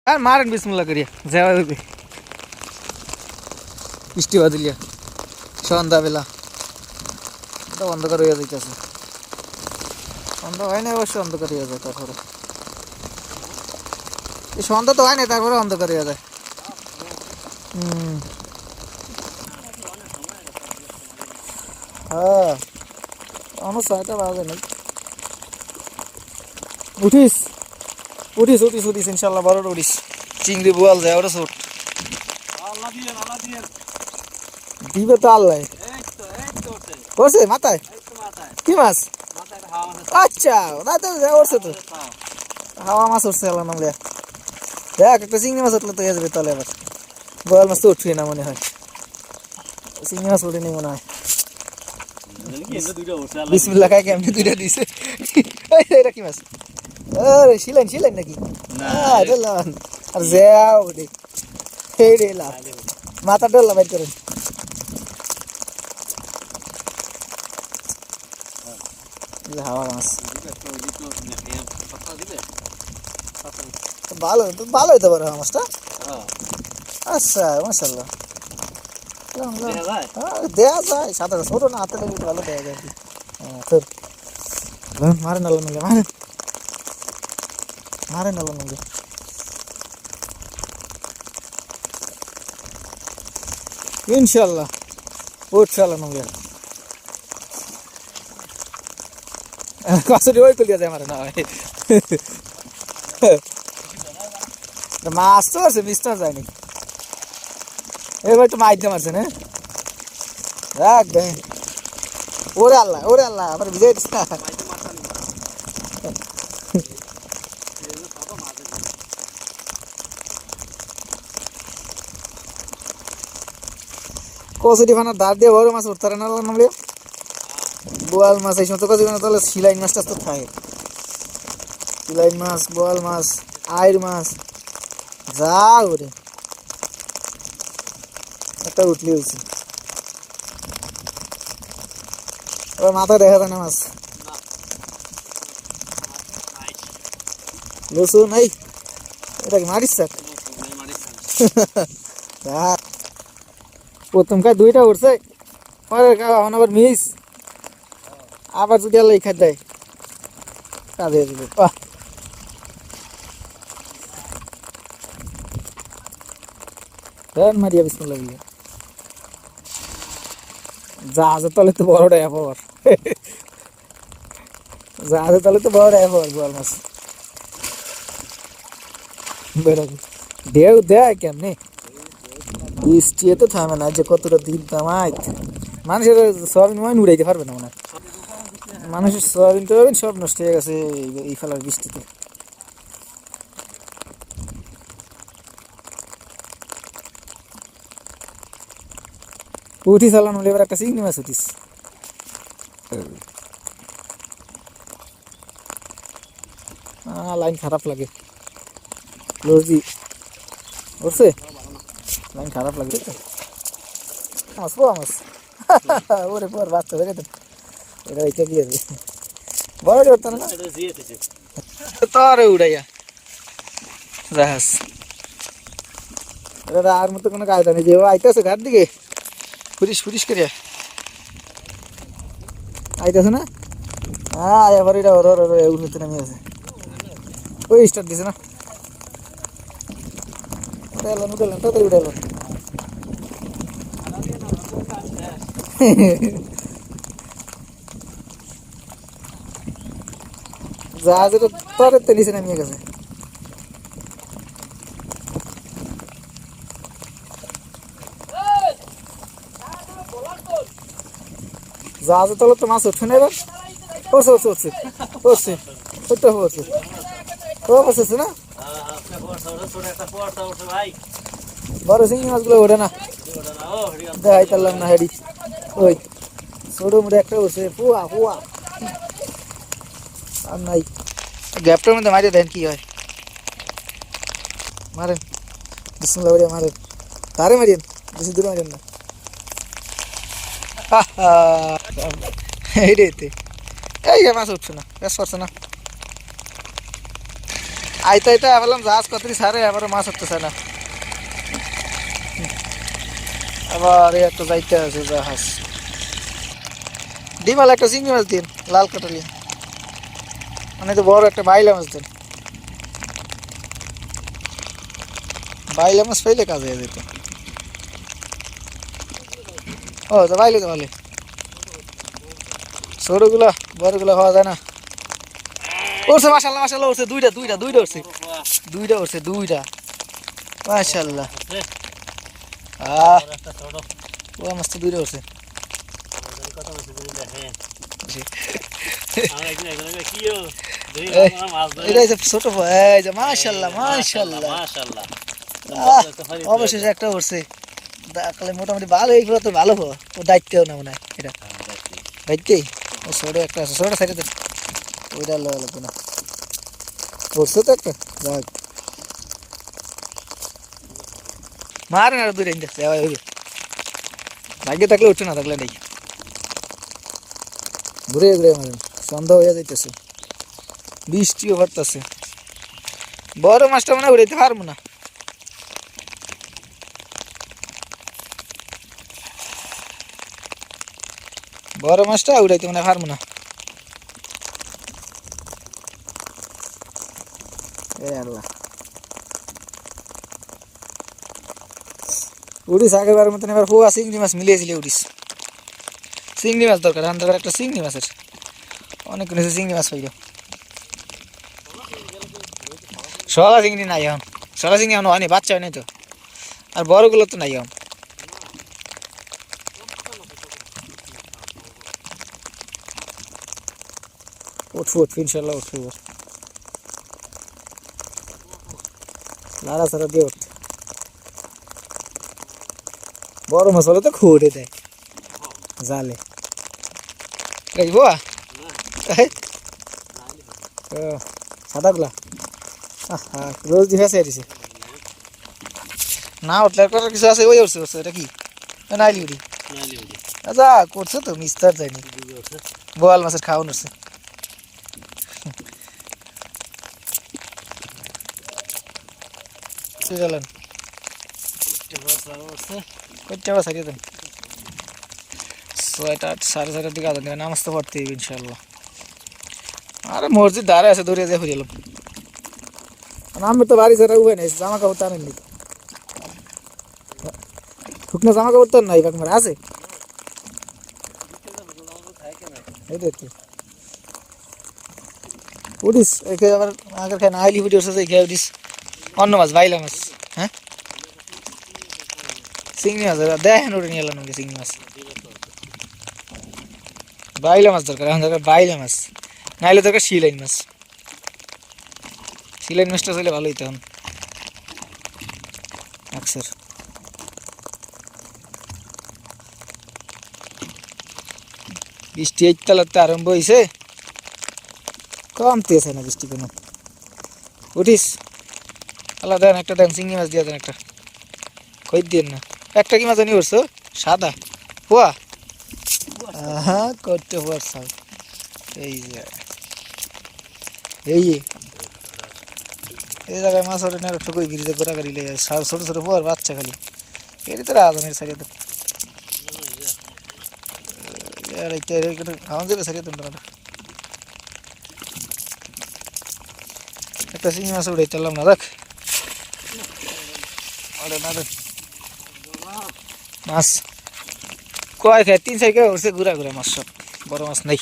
আর মারেন বিসমিল্লাহ করিয়া যাওয়া হইবে বৃষ্টি বাদলিয়া সন্ধ্যাবেলা এটা অন্ধকার হইয়া যাইতেছে সন্ধ্যা হয় না অবশ্য অন্ধকার হইয়া যায় তারপরে এই সন্ধ্যা তো হয় না তারপরে অন্ধকার হইয়া যায় হ্যাঁ আমার ছয়টা বাজে নাই উঠিস উঠিস উঠিস উঠিস ইনশাল্লাহ বড় উঠিস চিংড়ি বোয়াল যায় ওরা ছোট দিবে তো আল্লাহ করছে মাথায় কি মাছ আচ্ছা না তো উঠছে তো হাওয়া মাছ উঠছে আল্লাহ নামলে দেখ একটা চিংড়ি মাছ উঠলে তো হয়ে যাবে তাহলে আবার বোয়াল মাছ তো উঠবে না মনে হয় চিংড়ি মাছ উঠে নেই মনে হয় বিসমিল্লাহ খাই কেমনি দুইটা দিছে এটা কি মাছ আরে শিলেন শিলেন নাকি আর যাও রে এই রে লাভ মাথা ডল্লা বাইর করেন হাওয়া মাছ ভালো ভালো হইতে পারে হাওয়া মাছটা আচ্ছা মাশাআল্লাহ দেয়া যায় সাদা ছোট না হাতে লেগে ভালো দেয়া যায় মারেন আল্লাহ মিলে মারেন মারেন আল্লাহ মিলে ইনশাল্লাহ উঠছে আল্লাহ মিলে কসুরি ওই কলিয়া যায় মারে না মাছ তো আছে মিস্টার যায়নি এবার তো মাইতে মারছে না রাখ দে ওরে আল্লাহ আবার বিজয় দিস না কচুরি ফানার দাঁড় দিয়ে বড় মাছ উঠতে না নামলে বোয়াল মাছ এই সমস্ত কচুরি ফানা তাহলে শিলাইন মাছটা তো থাকে শিলাইন মাছ বোয়াল মাছ আইর মাছ যা ওরে একটা উঠলি হয়েছে এবার মাথা দেখা যায় না মাছ লসুন এই এটা কি মারিস স্যার প্রথম খায় দুইটা উঠছে পরে এখন আবার মিস আবার যদি আল্লাহ খাই দেয় কাজে বাহ মারিয়া বিসমিল্লাহ বলে জাহাজের তলে তো বড়টা এফর জাহাজের তলে তো বড়টা এফর বোয়াল মাছ বেরোবে ঢেউ দেয় কেমনি বৃষ্টি তো থামে না যে কতটা দিন দামাই মানুষের সোয়াবিন মাইন উড়াইতে পারবে না মনে হয় মানুষের সোয়াবিন টোয়াবিন সব নষ্ট হয়ে গেছে এই ফেলার বৃষ্টিতে উঠিস আল্লাহ এবার একটা চিংড়ি মাছ উঠিস লাইন খারাপ লাগে লজি উঠছে লাইন খারাপ লাগে মাছ পোয়া মাছ ওরে পোয়ার বাচ্চা দেখে তো এটা ওইটা দিয়ে বড় করতো না তারে উড়াইয়া জাহাজ এটা আর মতো কোনো কায়দা নেই যে ও আইতেছে ঘাট দিকে ফুরিস ফুরিস করিয়া আইতেছে না হ্যাঁ এবার এটা ওর উঠতে নামে আছে ওই স্টার্ট দিছে না উঠাইলাম তাড়াতাড়ি উঠাইলাম জাহাজের তরে তেলিছে নামিয়ে গেছে জাহাজের তলে তো মাছ উঠছে না এবার পড়ছে পড়ছে পড়ছে পড়ছে পড়ছে পড়ছে না বড় চিংড়ি মাছগুলো ওঠে না দেখাই পারলাম না হেডি ওই ছোট মোটে একটা উঠছে পুয়া পুয়া আর নাই গ্যাপটার মধ্যে মারিয়ে দেন কি হয় মারেন বিসমিল্লাহ বলে মারেন তারে মারিয়েন বেশি দূরে মারেন না এই রে এই মাছ উঠছে না বেশ পারছে না আইতে আইতে বললাম জাহাজ কতরি সারে আবার মাছ হতেছে না, আবার একটু যাইতে আছে জাহাজ। ডিমাল একটা চিংড়ি মাছ দিন, লাল কাটালি, মানে তো বড় একটা বাইলা মাছ দিন। বাইলা মাছ পাইলে কাজে হয়ে যেত। ও তো বাইলে তো ভালো, ছোটগুলা বড়গুলা খাওয়া যায় না। উঠছে মাশাল্লাহ মাশাল্লাহ, উঠছে দুইটা দুইটা দুইটা উঠছে, দুইটা উঠছে দুইটা মাশাল্লাহ। ও মাছ তো দুইটা উঠছে। এটা ছোট এই যে মাশাল্লাহ মাশাল্লাহ, অবশেষে একটা উঠছে। তাহলে মোটামুটি ভালো, এইগুলো তো ভালো হওয়া ও দায়িত্বও না মনে হয় এটা দায়িত্বেই। ও ছোট একটা আছে, ছোট সাইডে ওইটা লওয়া লাগবে না, উঠছে তো একটা। যাক মারে না দুই রেঞ্জ ভাগ্যে থাকলে উঠছে, না থাকলে নেই। ঘুরে ঘুরে মারেন, সন্ধ্যা হয়ে যাইতেছে, বৃষ্টিও পড়তেছে। বড় মাছটা মানে উড়াইতে পারবো না। বড় মাছটা উড়াইতে মানে পারবো না। উড়িস আগেবার মতন এবার পোয়া চিংড়ি মাছ মিলিয়েছিল। উড়িস চিংড়ি মাছ দরকার, এখন দরকার একটা চিংড়ি মাছের, অনেক কিছু চিংড়ি মাছ পাইল। শলা চিংড়ি নাই এখন, শলা চিংড়ি এখন হয়নি, বাচ্চা হয়নি তো, আর বড়গুলো তো নাই এখন। উঠবো উঠবো ইনশাল্লাহ, উঠবো লাড়া ছাড়া দিয়ে উঠতে। বড় মাছ হলে তো খুঁড়ে দেয় জালে। সাদাগুলা রোজ দিয়ে ফেসে দিছে না, উঠলে করার কিছু আছে। ওই উঠছে উঠছে, এটা কি নাইলি উড়ি? আচ্ছা করছে তো, মিস্তার যায়নি। বোয়াল মাছের খাওয়ান উঠছে। গেলেন ছয়টা 6:30টার দিকে আদান দেবে, নামাজ তো পড়তে হবে ইনশাল্লাহ। আরে মসজিদ ধারে আছে, দৌড়ে দিয়ে ফিরে এলাম। আমি তো বাড়ি ছাড়া উঠে নাই, জামা কাপড় টানেননি, শুকনো জামা কাপড় তো নাই, বাকি আছে। উঠিস আবার আগের খাই না আইলি উঠে উঠছে, খেয়ে উঠিস অন্য মাছ, বাইলা মাছ। হ্যাঁ চিংড়ি মাছ দেখেন, উঠে নিয়ে এলাম চিংড়ি মাছ। বাইলা মাছ দরকার এখন, দরকার বাইলা মাছ, নাইলে দরকার শিলাইন মাছ। শিলাইন মাছটা চলে ভালোই তখন আকসার। বৃষ্টি এই তালাতে আরম্ভ হয়েছে, কমতেছে না বৃষ্টি কোনো। উঠিস আল্লাহ দেন একটা, দেন চিংড়ি মাছ দিয়ে দেন একটা, কই দিন না। একটা কি মাছ নিয়ে উঠছো? সাদা পোয়া, হ্যাঁ করতে পোয়ার সাল। এই যে এই এই জায়গায় মাছ ওঠে না, একটু কই গিরিতে গোড়া গাড়ি লেগে ছোট ছোট পোয়ার বাচ্চা খালি এর তো রাজনের সারিয়ে দেন। খাওয়ান যাবে সারিয়ে দেন একটা চিংড়ি মাছ উড়ে চললাম না। দেখ মাছ কয় খায় 3-4 কিলো উঠছে, ঘুরা ঘুরা মাছ, সব বড় মাছ নেই।